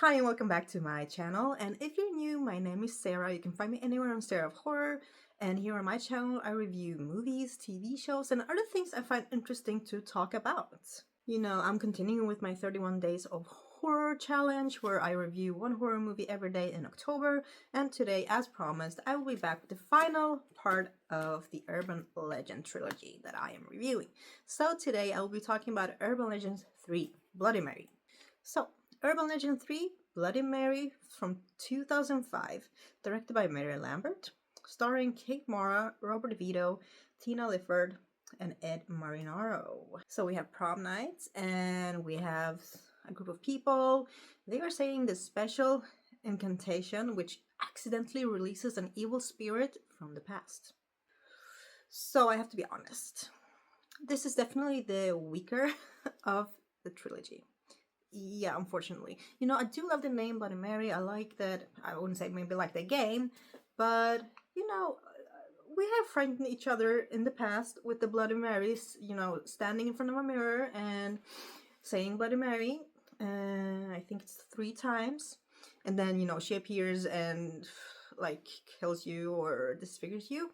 Hi and welcome back to my channel, and if you're new, my name is Sarah. You can find me anywhere on Sarah of Horror, and here on my channel I review movies, TV shows, and other things I find interesting to talk about. You know, I'm continuing with my 31 days of horror challenge where I review one horror movie every day in October, and today, as promised, I will be back with the final part of the Urban Legend trilogy that I am reviewing. So today I will be talking about Urban Legends 3, Bloody Mary. So, Urban Legend 3, Bloody Mary from 2005, directed by Mary Lambert, starring Kate Mara, Robert Vito, Tina Lifford, and Ed Marinaro. So we have prom nights, and we have a group of people. They are saying this special incantation which accidentally releases an evil spirit from the past. So I have to be honest. This is definitely the weaker of the trilogy. Yeah, unfortunately. You know, I do love the name Bloody Mary. I like that. I wouldn't say maybe like the game, but you know, we have frightened each other in the past with the Bloody Marys, you know, standing in front of a mirror and saying Bloody Mary. I think it's 3 times. And then, you know, she appears and like kills you or disfigures you.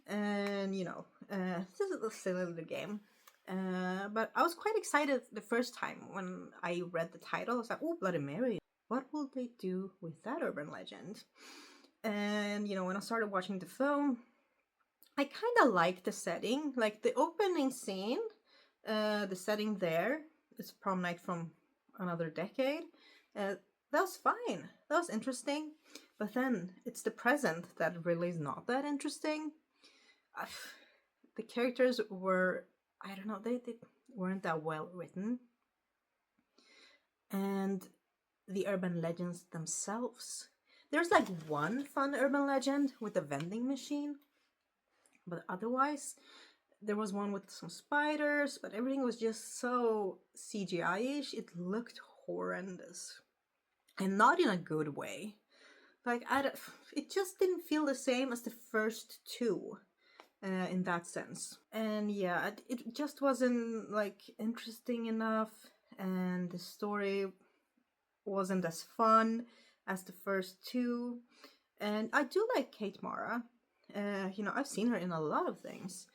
And, you know, this is a silly little game. But I was quite excited the first time when I read the title. I was like, oh, Bloody Mary. What will they do with that urban legend? And, you know, when I started watching the film, I kind of liked the setting. Like the opening scene, the setting there, it's prom night from another decade. That was fine. That was interesting. But then it's the present that really is not that interesting. The characters were, I don't know, they weren't that well written. And the urban legends themselves. There's like one fun urban legend with a vending machine. But otherwise, there was one with some spiders, but everything was just so CGI-ish. It looked horrendous. And not in a good way. Like, it just didn't feel the same as the first two. In that sense. And yeah, it just wasn't like interesting enough, and the story wasn't as fun as the first two. And I do like Kate Mara. You know, I've seen her in a lot of things.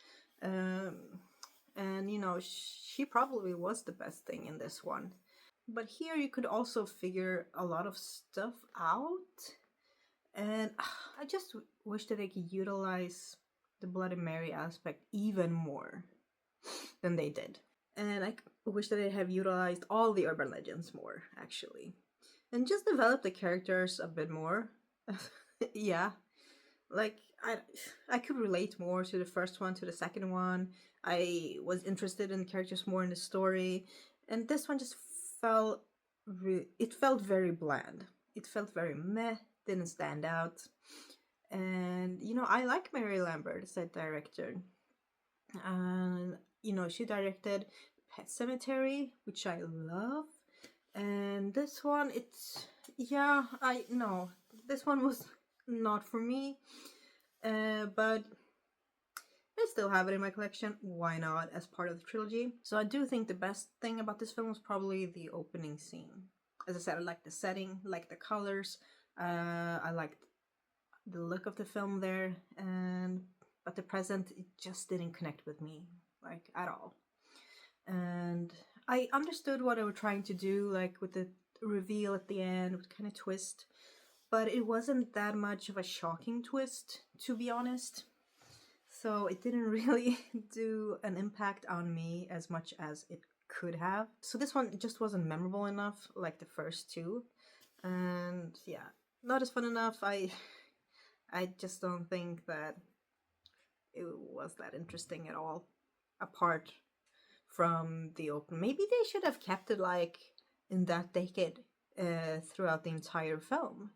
And you know, she probably was the best thing in this one. But here you could also figure a lot of stuff out. And I just wish that they could utilize the Bloody Mary aspect even more than they did. And I wish that they have utilized all the urban legends more, actually. And just develop the characters a bit more. Yeah. Like, I could relate more to the first one, to the second one. I was interested in the characters more in the story. And this one just felt... it felt very bland. It felt very meh, didn't stand out. And, you know, I like Mary Lambert as a director. And, you know, she directed Pet Cemetery, which I love. And this one, yeah, I know. This one was not for me. But I still have it in my collection. Why not, as part of the trilogy? So I do think the best thing about this film was probably the opening scene. As I said, I like the setting, like the colors. I liked the look of the film there, but the present, it just didn't connect with me, like, at all. And I understood what they were trying to do, like with the reveal at the end, with kind of twist, but it wasn't that much of a shocking twist, to be honest. So it didn't really do an impact on me as much as it could have. So this one just wasn't memorable enough, like the first two. And yeah, not as fun enough. I just don't think that it was that interesting at all, apart from the open. Maybe they should have kept it like in that decade throughout the entire film.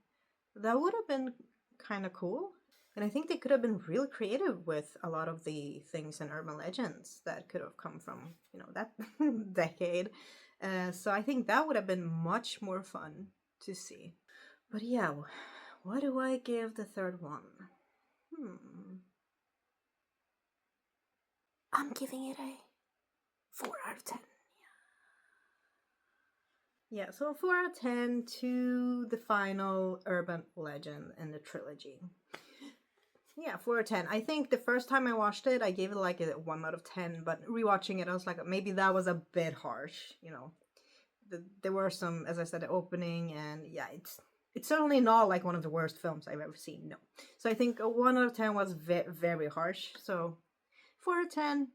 That would have been kind of cool. And I think they could have been real creative with a lot of the things in urban legends that could have come from, you know, that decade. So I think that would have been much more fun to see. But yeah, what do I give the third one? I'm giving it a 4 out of 10. Yeah, so 4 out of 10 to the final urban legend in the trilogy. Yeah, 4 out of 10. I think the first time I watched it, I gave it like a 1 out of 10, but rewatching it, I was like, maybe that was a bit harsh, you know. There were some, as I said, the opening, and yeah, it's certainly not like one of the worst films I've ever seen, no. So I think a 1 out of 10 was very harsh, so 4 out of 10,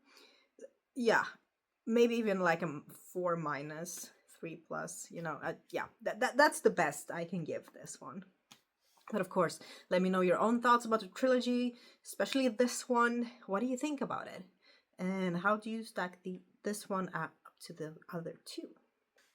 yeah, maybe even like a 4 minus, 3 plus, you know, yeah, that's the best I can give this one. But of course, let me know your own thoughts about the trilogy, especially this one. What do you think about it? And how do you stack this one up to the other two?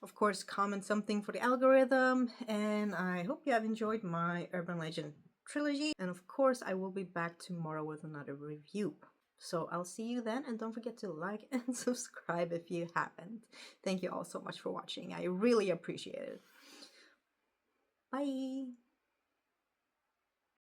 Of course, comment something for the algorithm, and I hope you have enjoyed my Urban Legend trilogy. And of course, I will be back tomorrow with another review. So I'll see you then, and don't forget to like and subscribe if you haven't. Thank you all so much for watching. I really appreciate it. Bye!